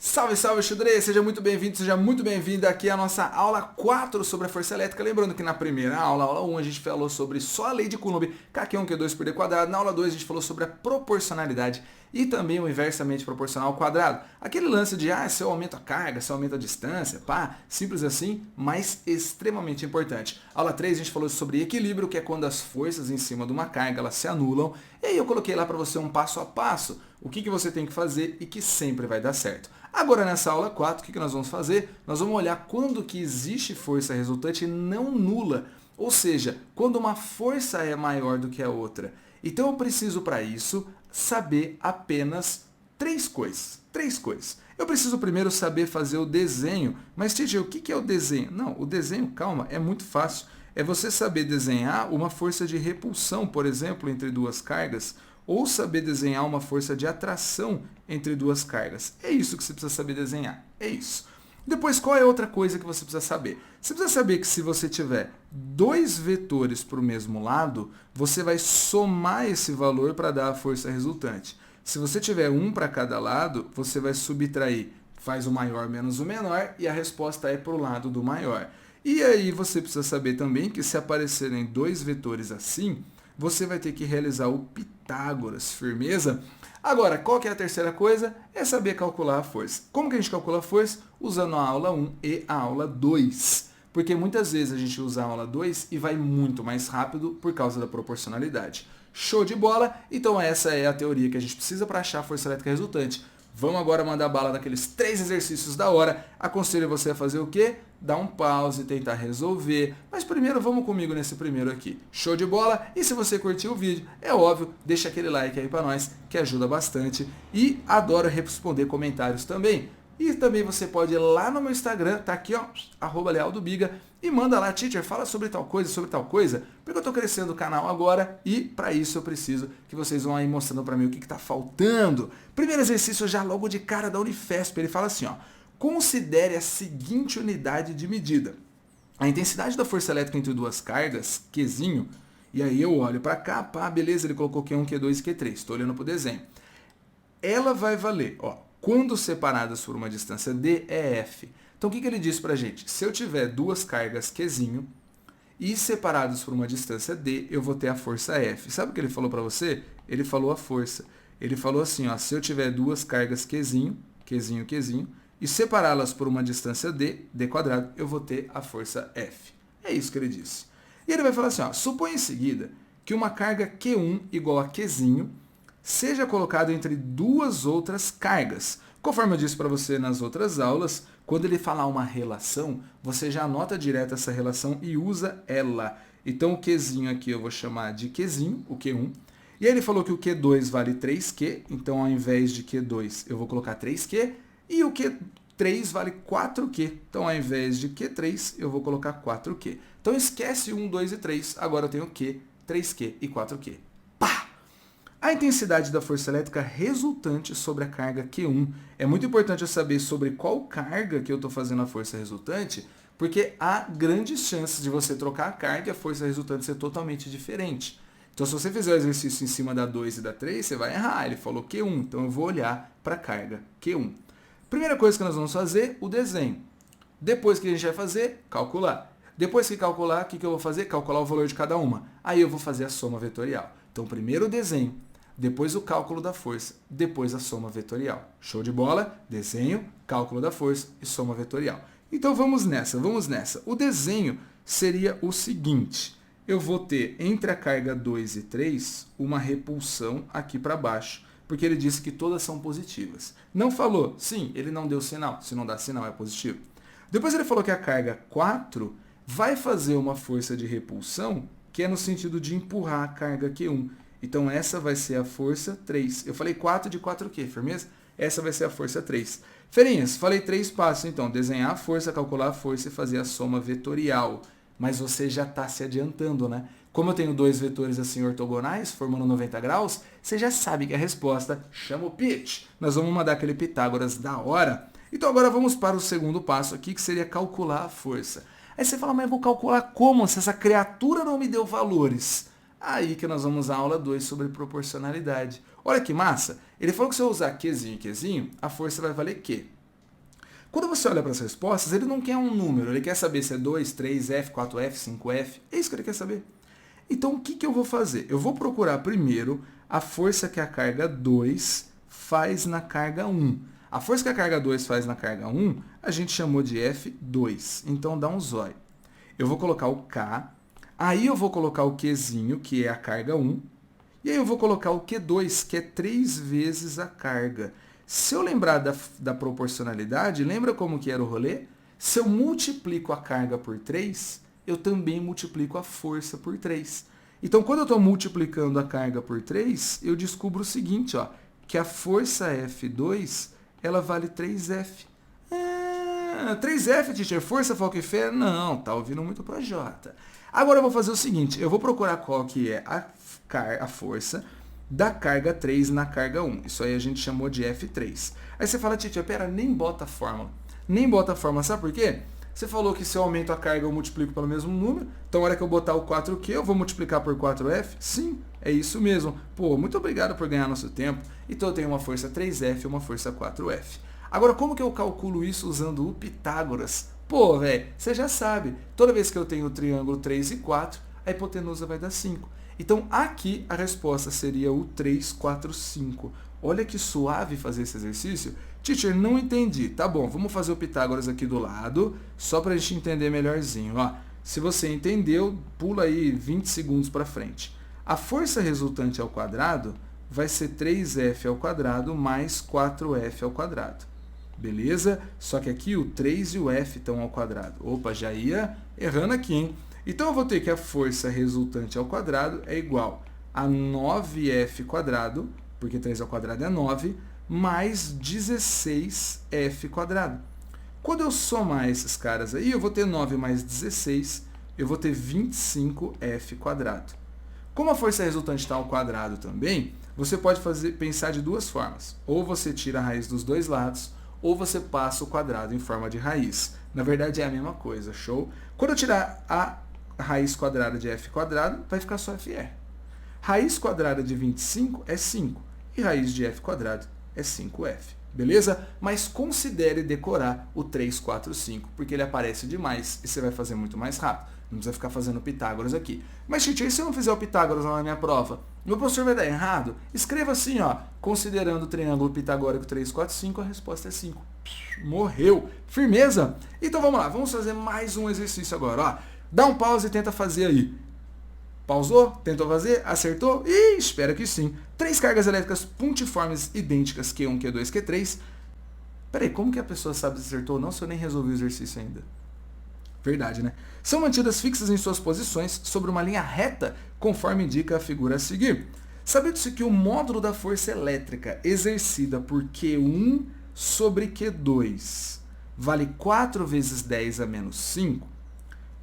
Salve, salve, xadrez! Seja muito bem-vindo, seja muito bem-vinda aqui à nossa aula 4 sobre a força elétrica. Lembrando que na primeira aula, aula 1, a gente falou sobre só a lei de Coulomb, K1, Q2 por D quadrado. Na aula 2, a gente falou sobre a proporcionalidade e também o inversamente proporcional ao quadrado. Aquele lance de, se eu aumento a carga, se eu aumento a distância, pá, simples assim, mas extremamente importante. Aula 3, a gente falou sobre equilíbrio, que é quando as forças em cima de uma carga, elas se anulam. E aí eu coloquei lá para você um passo a passo, o que você tem que fazer e que sempre vai dar certo. Agora nessa aula 4, o que nós vamos fazer? Nós vamos olhar quando que existe força resultante não nula, ou seja, quando uma força é maior do que a outra. Então eu preciso para isso saber apenas três coisas. Eu preciso primeiro saber fazer o desenho, mas teacher, o que é o desenho? Não, o desenho, calma, é muito fácil. É você saber desenhar uma força de repulsão, por exemplo, entre duas cargas, ou saber desenhar uma força de atração entre duas cargas. É isso que você precisa saber desenhar. É isso. Depois, qual é outra coisa que você precisa saber? Você precisa saber que se você tiver dois vetores para o mesmo lado, você vai somar esse valor para dar a força resultante. Se você tiver um para cada lado, você vai subtrair, faz o maior menos o menor, e a resposta é para o lado do maior. E aí você precisa saber também que se aparecerem dois vetores assim, você vai ter que realizar o Pitágoras, firmeza? Agora, qual que é a terceira coisa? É saber calcular a força. Como que a gente calcula a força? Usando a aula 1 e a aula 2. Porque muitas vezes a gente usa a aula 2 e vai muito mais rápido por causa da proporcionalidade. Show de bola? Então essa é a teoria que a gente precisa para achar a força elétrica resultante. Vamos agora mandar bala naqueles 3 exercícios da hora. Aconselho você a fazer o quê? Dar um pause, tentar resolver. Mas primeiro vamos comigo nesse primeiro aqui. Show de bola? E se você curtiu o vídeo, é óbvio, deixa aquele like aí pra nós, que ajuda bastante. E adoro responder comentários também. E também você pode ir lá no meu Instagram, tá aqui, ó, @lealdobiga, e manda lá, teacher, fala sobre tal coisa, porque eu tô crescendo o canal agora e para isso eu preciso que vocês vão aí mostrando para mim o que tá faltando. Primeiro exercício já logo de cara da Unifesp, ele fala assim, ó, considere a seguinte unidade de medida. A intensidade da força elétrica entre duas cargas, Qzinho, e aí eu olho para cá, pá, beleza, ele colocou Q1, Q2 e Q3, estou olhando pro desenho. Ela vai valer, ó, quando separadas por uma distância d, é F. Então, o que ele diz pra gente? Se eu tiver duas cargas Qzinho e separadas por uma distância d, eu vou ter a força F. Sabe o que ele falou pra você? Ele falou a força. Ele falou assim, ó, se eu tiver duas cargas Qzinho, e separá-las por uma distância d, d quadrado, eu vou ter a força F. É isso que ele disse. E ele vai falar assim, ó, supõe em seguida que uma carga Q1 igual a Qzinho seja colocado entre duas outras cargas. Conforme eu disse para você nas outras aulas, quando ele falar uma relação, você já anota direto essa relação e usa ela. Então o Qzinho aqui eu vou chamar de Qzinho, o Q1. E aí ele falou que o Q2 vale 3Q, então ao invés de Q2 eu vou colocar 3Q. E o Q3 vale 4Q, então ao invés de Q3 eu vou colocar 4Q. Então esquece 1, 2 e 3, agora eu tenho Q, 3Q e 4Q. A intensidade da força elétrica resultante sobre a carga Q1. É muito importante eu saber sobre qual carga que eu estou fazendo a força resultante, porque há grandes chances de você trocar a carga e a força resultante ser totalmente diferente. Então, se você fizer o exercício em cima da 2 e da 3, você vai errar. Ele falou Q1, então eu vou olhar para a carga Q1. Primeira coisa que nós vamos fazer, o desenho. Depois que a gente vai fazer, calcular. Depois que calcular, o que eu vou fazer? Calcular o valor de cada uma. Aí eu vou fazer a soma vetorial. Então, primeiro o desenho, depois o cálculo da força, depois a soma vetorial. Show de bola? Desenho, cálculo da força e soma vetorial. Então vamos nessa. O desenho seria o seguinte. Eu vou ter entre a carga 2 e 3 uma repulsão aqui para baixo, porque ele disse que todas são positivas. Não falou? Sim, ele não deu sinal. Se não dá sinal é positivo. Depois ele falou que a carga 4 vai fazer uma força de repulsão que é no sentido de empurrar a carga Q1. Então, essa vai ser a força 3. Eu falei 4 de 4Q, firmeza? Essa vai ser a força 3. Ferinhas, falei 3 passos, então. Desenhar a força, calcular a força e fazer a soma vetorial. Mas você já está se adiantando, né? Como eu tenho dois vetores assim ortogonais, formando 90 graus, você já sabe que a resposta chama o pitch. Nós vamos mandar aquele Pitágoras da hora. Então, agora vamos para o segundo passo aqui, que seria calcular a força. Aí você fala, mas eu vou calcular como se essa criatura não me deu valores? Aí que nós vamos à aula 2 sobre proporcionalidade. Olha que massa! Ele falou que se eu usar Qzinho e Qzinho, a força vai valer Q. Quando você olha para as respostas, ele não quer um número, ele quer saber se é 2, 3F, 4F, 5F, é isso que ele quer saber. Então, o que eu vou fazer? Eu vou procurar primeiro a força que a carga 2 faz na carga 1. A força que a carga 2 faz na carga 1, a gente chamou de F2. Então, dá um zóio. Eu vou colocar o K, aí eu vou colocar o Qzinho, que é a carga 1, e aí eu vou colocar o Q2, que é 3 vezes a carga. Se eu lembrar da proporcionalidade, lembra como que era o rolê? Se eu multiplico a carga por 3, eu também multiplico a força por 3. Então, quando eu estou multiplicando a carga por 3, eu descubro o seguinte, ó, que a força F2, ela vale 3F. 3F, teacher, força, foco e fé? Não, tá ouvindo muito Projota. Agora eu vou fazer o seguinte, eu vou procurar qual que é a força da carga 3 na carga 1. Isso aí a gente chamou de F3. Aí você fala, teacher, pera, nem bota a fórmula. Nem bota a fórmula, sabe por quê? Você falou que se eu aumento a carga, eu multiplico pelo mesmo número. Então, na hora que eu botar o 4Q, eu vou multiplicar por 4F? Sim, é isso mesmo. Pô, muito obrigado por ganhar nosso tempo. Então, eu tenho uma força 3F e uma força 4F. Agora, como que eu calculo isso usando o Pitágoras? Pô, velho, você já sabe. Toda vez que eu tenho o triângulo 3 e 4, a hipotenusa vai dar 5. Então, aqui a resposta seria o 3, 4, 5. Olha que suave fazer esse exercício. Teacher, não entendi. Tá bom, vamos fazer o Pitágoras aqui do lado, só para a gente entender melhorzinho. Ó, se você entendeu, pula aí 20 segundos para frente. A força resultante ao quadrado vai ser 3F ao quadrado mais 4F ao quadrado. Beleza? Só que aqui o 3 e o F estão ao quadrado. Opa, já ia errando aqui, hein? Então eu vou ter que a força resultante ao quadrado é igual a 9F quadrado, porque 3 ao quadrado é 9, mais 16F quadrado. Quando eu somar esses caras aí, eu vou ter 9 mais 16, eu vou ter 25F quadrado. Como a força resultante está ao quadrado também, você pode pensar de duas formas. Ou você tira a raiz dos dois lados, ou você passa o quadrado em forma de raiz. Na verdade é a mesma coisa, show? Quando eu tirar a raiz quadrada de f quadrado, vai ficar só FR. Raiz quadrada de 25 é 5, e raiz de f quadrado é 5F. Beleza? Mas considere decorar o 3, 4, 5, porque ele aparece demais e você vai fazer muito mais rápido. Não precisa ficar fazendo Pitágoras aqui. Mas, teacher, e se eu não fizer o Pitágoras lá na minha prova? Meu professor vai dar errado? Escreva assim, ó. Considerando o triângulo pitagórico 3, 4, 5, a resposta é 5. Morreu. Firmeza? Então vamos lá. Vamos fazer mais um exercício agora, ó. Dá um pause e tenta fazer aí. Pausou? Tentou fazer? Acertou? Ih, espero que sim. 3 cargas elétricas pontiformes idênticas, Q1, Q2, Q3. Peraí, como que a pessoa sabe se acertou ou não se eu nem resolvi o exercício ainda? Verdade, né? São mantidas fixas em suas posições sobre uma linha reta, conforme indica a figura a seguir. Sabendo-se que o módulo da força elétrica exercida por Q1 sobre Q2 vale 4 vezes 10 a menos 5,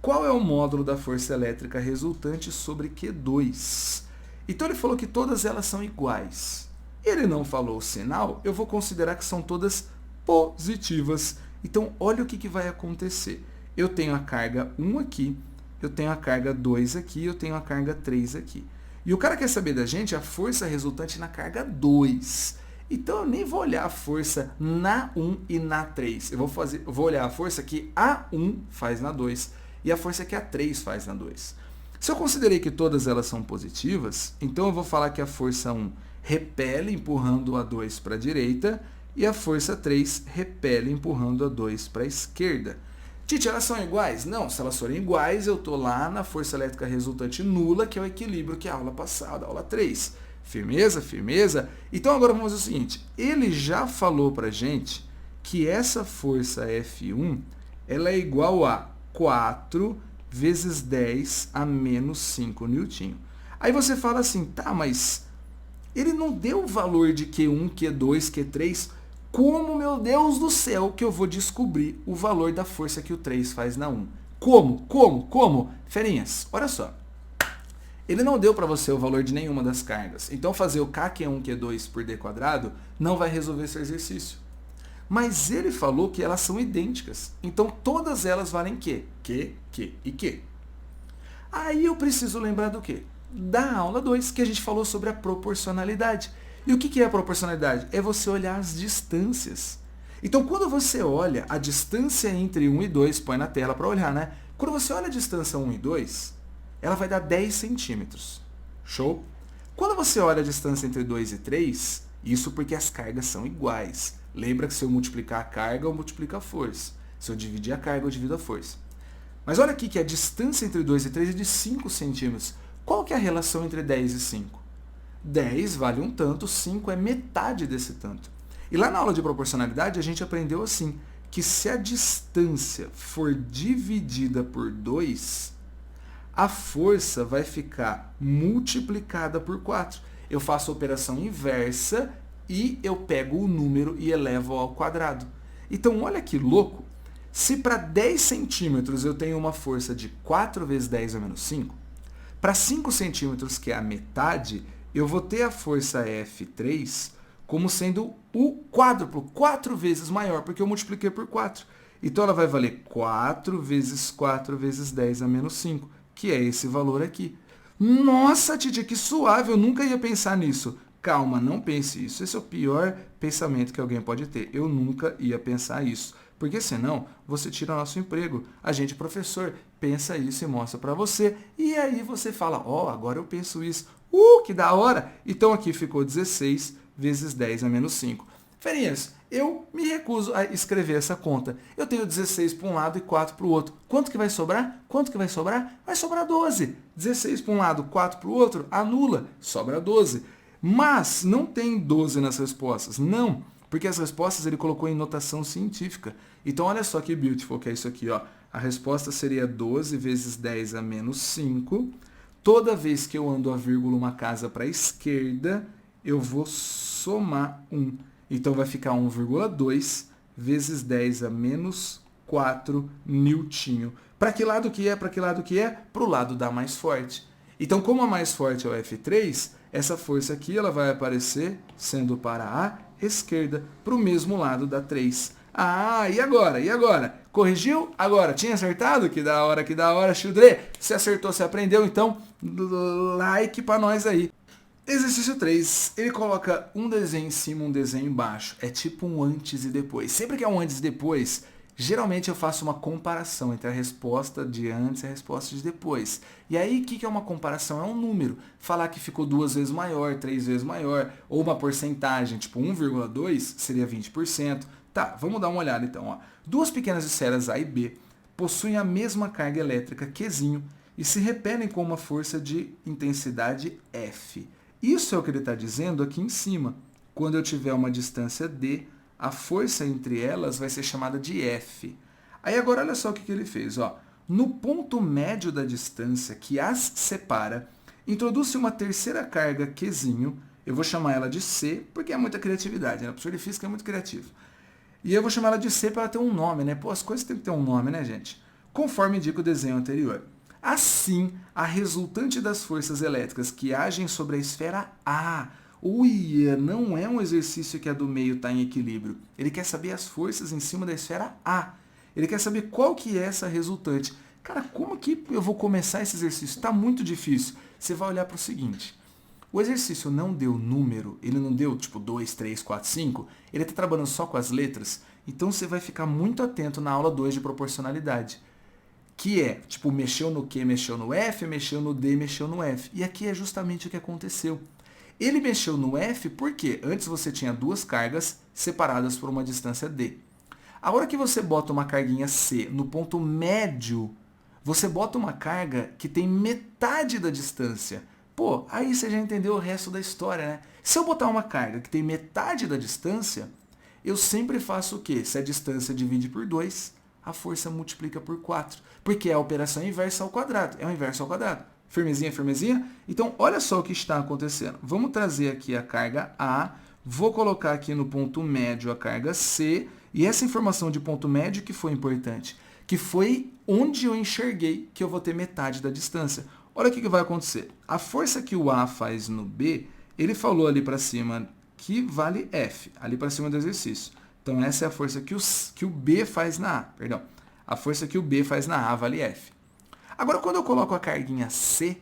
qual é o módulo da força elétrica resultante sobre Q2? Então ele falou que todas elas são iguais. Ele não falou o sinal, eu vou considerar que são todas positivas. Então olha o que vai acontecer. Eu tenho a carga 1 aqui, eu tenho a carga 2 aqui, eu tenho a carga 3 aqui. E o cara quer saber da gente a força resultante na carga 2. Então eu nem vou olhar a força na 1 e na 3. Eu vou olhar a força que a 1 faz na 2 e a força que a 3 faz na 2. Se eu considerei que todas elas são positivas, então eu vou falar que a força 1 repele empurrando a 2 para a direita e a força 3 repele empurrando a 2 para a esquerda. Tite, elas são iguais? Não, se elas forem iguais, eu estou lá na força elétrica resultante nula, que é o equilíbrio que é a aula passada, a aula 3. Firmeza? Firmeza? Então agora vamos fazer o seguinte, ele já falou para a gente que essa força F1 ela é igual a 4 vezes 10 a menos 5 newton. Aí você fala assim, tá, mas ele não deu o valor de Q1, Q2, Q3, como, meu Deus do céu, que eu vou descobrir o valor da força que o 3 faz na 1? Como? Ferinhas, olha só. Ele não deu para você o valor de nenhuma das cargas. Então fazer o K1, Q2 por D quadrado não vai resolver esse exercício. Mas ele falou que elas são idênticas. Então todas elas valem Q. Q e Q. Aí eu preciso lembrar do quê? Da aula 2, que a gente falou sobre a proporcionalidade. E o que é a proporcionalidade? É você olhar as distâncias. Então, quando você olha a distância entre 1 e 2, põe na tela para olhar, né? Quando você olha a distância 1 e 2, ela vai dar 10 centímetros. Show? Quando você olha a distância entre 2 e 3, isso porque as cargas são iguais. Lembra que se eu multiplicar a carga, eu multiplico a força. Se eu dividir a carga, eu divido a força. Mas olha aqui que a distância entre 2 e 3 é de 5 centímetros. Qual que é a relação entre 10 e 5? 10 vale um tanto, 5 é metade desse tanto. E lá na aula de proporcionalidade a gente aprendeu assim, que se a distância for dividida por 2, a força vai ficar multiplicada por 4. Eu faço a operação inversa e eu pego o número e elevo ao quadrado. Então olha que louco, se para 10 centímetros eu tenho uma força de 4 vezes 10 a menos 5, para 5 centímetros, que é a metade, eu vou ter a força F3 como sendo o quádruplo, 4 vezes maior, porque eu multipliquei por 4. Então ela vai valer 4 vezes 4 vezes 10 a menos 5, que é esse valor aqui. Nossa, Titia, que suave, eu nunca ia pensar nisso. Calma, não pense isso. Esse é o pior pensamento que alguém pode ter. Eu nunca ia pensar isso. Porque senão você tira o nosso emprego. A gente, professor, pensa isso e mostra para você. E aí você fala, ó, agora eu penso isso. Que da hora! Então aqui ficou 16 vezes 10 a menos 5. Ferinhas, eu me recuso a escrever essa conta. Eu tenho 16 para um lado e 4 para o outro. Quanto que vai sobrar? Quanto que vai sobrar? Vai sobrar 12. 16 para um lado, 4 para o outro, anula. Sobra 12. Mas não tem 12 nas respostas. Não, porque as respostas ele colocou em notação científica. Então olha só que beautiful que é isso aqui, ó. A resposta seria 12 vezes 10 a menos 5. Toda vez que eu ando a vírgula uma casa para a esquerda, eu vou somar 1. Então vai ficar 1,2 vezes 10 a menos 4 newtinho. Para que lado que é? Para que lado que é? Para o lado da mais forte. Então, como a mais forte é o F3, essa força aqui ela vai aparecer sendo para a esquerda, para o mesmo lado da 3. Ah, e agora? E agora? Corrigiu? Agora, tinha acertado? Que da hora, Childré. Se acertou, se aprendeu, então, like para nós aí. Exercício 3, ele coloca um desenho em cima, um desenho embaixo. É tipo um antes e depois. Sempre que é um antes e depois, geralmente eu faço uma comparação entre a resposta de antes e a resposta de depois. E aí, o que é uma comparação? É um número. Falar que ficou 2 vezes maior, 3 vezes maior, ou uma porcentagem, tipo 1,2 seria 20%. Tá, vamos dar uma olhada então. Ó. Duas pequenas esferas A e B possuem a mesma carga elétrica Qzinho e se repelem com uma força de intensidade F. Isso é o que ele está dizendo aqui em cima. Quando eu tiver uma distância D, a força entre elas vai ser chamada de F. Aí agora olha só o que ele fez. Ó. No ponto médio da distância que as separa, introduz-se uma terceira carga Qzinho. Eu vou chamar ela de C, porque é muita criatividade. Né? O professor de física é muito criativo. E eu vou chamar ela de C para ela ter um nome, né? Pô, as coisas têm que ter um nome, né, gente? Conforme indica o desenho anterior. Assim, a resultante das forças elétricas que agem sobre a esfera A. Uia, não é um exercício que a do meio está em equilíbrio. Ele quer saber as forças em cima da esfera A. Ele quer saber qual que é essa resultante. Cara, como que eu vou começar esse exercício? Está muito difícil. Você vai olhar para o seguinte. O exercício não deu número, ele não deu tipo 2, 3, 4, 5, ele está trabalhando só com as letras, então você vai ficar muito atento na aula 2 de proporcionalidade, que é, tipo, mexeu no Q, mexeu no F, mexeu no D, mexeu no F. E aqui é justamente o que aconteceu. Ele mexeu no F porque antes você tinha duas cargas separadas por uma distância D. A hora que você bota uma carguinha C no ponto médio, você bota uma carga que tem metade da distância. Pô, aí você já entendeu o resto da história, né? Se eu botar uma carga que tem metade da distância, eu sempre faço o quê? Se a distância divide por 2, a força multiplica por 4. Porque é a operação inversa ao quadrado. É o inverso ao quadrado. Firmezinha, firmezinha? Então, olha só o que está acontecendo. Vamos trazer aqui a carga A. Vou colocar aqui no ponto médio a carga C. E essa informação de ponto médio que foi importante. Que foi onde eu enxerguei que eu vou ter metade da distância. Olha o que vai acontecer. A força que o A faz no B, ele falou ali para cima que vale F, ali para cima do exercício. Então, essa é a força que o B faz na A, perdão. A força que o B faz na A vale F. Agora, quando eu coloco a carguinha C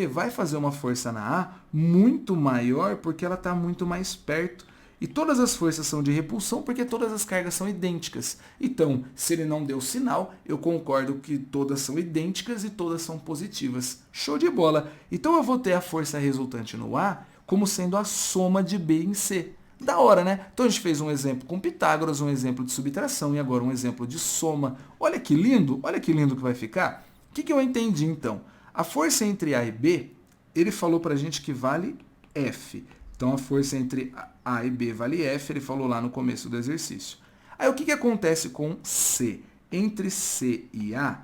vai fazer uma força na A muito maior porque ela está muito mais perto. E todas as forças são de repulsão porque todas as cargas são idênticas. Então, se ele não deu sinal, eu concordo que todas são idênticas e todas são positivas. Show de bola! Então eu vou ter a força resultante no A como sendo a soma de B em C. Da hora, né? Então a gente fez um exemplo com Pitágoras, um exemplo de subtração e agora um exemplo de soma. Olha que lindo que vai ficar. O que eu entendi então? A força entre A e B, ele falou pra gente que vale F. Então a força entre A e B vale F, ele falou lá no começo do exercício. Aí o que acontece com C? Entre C e a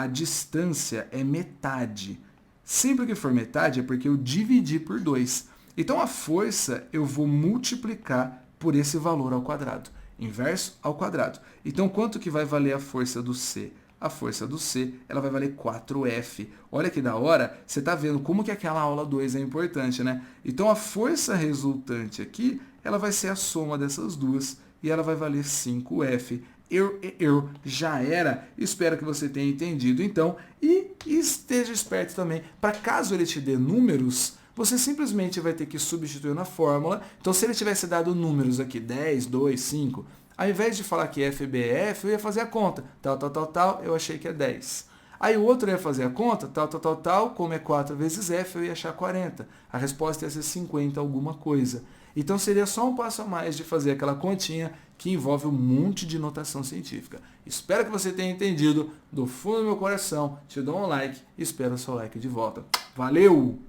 distância é metade. Sempre que for metade é porque eu dividi por 2. Então a força eu vou multiplicar por esse valor ao quadrado. Inverso ao quadrado. Então quanto que vai valer a força do C? A força do C ela vai valer 4F. Olha que da hora, você está vendo como que aquela aula 2 é importante, né? Então a força resultante aqui, ela vai ser a soma dessas duas e ela vai valer 5F. Já era. Espero que você tenha entendido então e esteja esperto também para caso ele te dê números, você simplesmente vai ter que substituir na fórmula. Então, se ele tivesse dado números aqui, 10, 2, 5, ao invés de falar que FB é F, eu ia fazer a conta. Tal, eu achei que é 10. Aí o outro ia fazer a conta, tal, como é 4 vezes F, eu ia achar 40. A resposta ia ser 50 alguma coisa. Então, seria só um passo a mais de fazer aquela continha que envolve um monte de notação científica. Espero que você tenha entendido. Do fundo do meu coração, te dou um like e espero o seu like de volta. Valeu!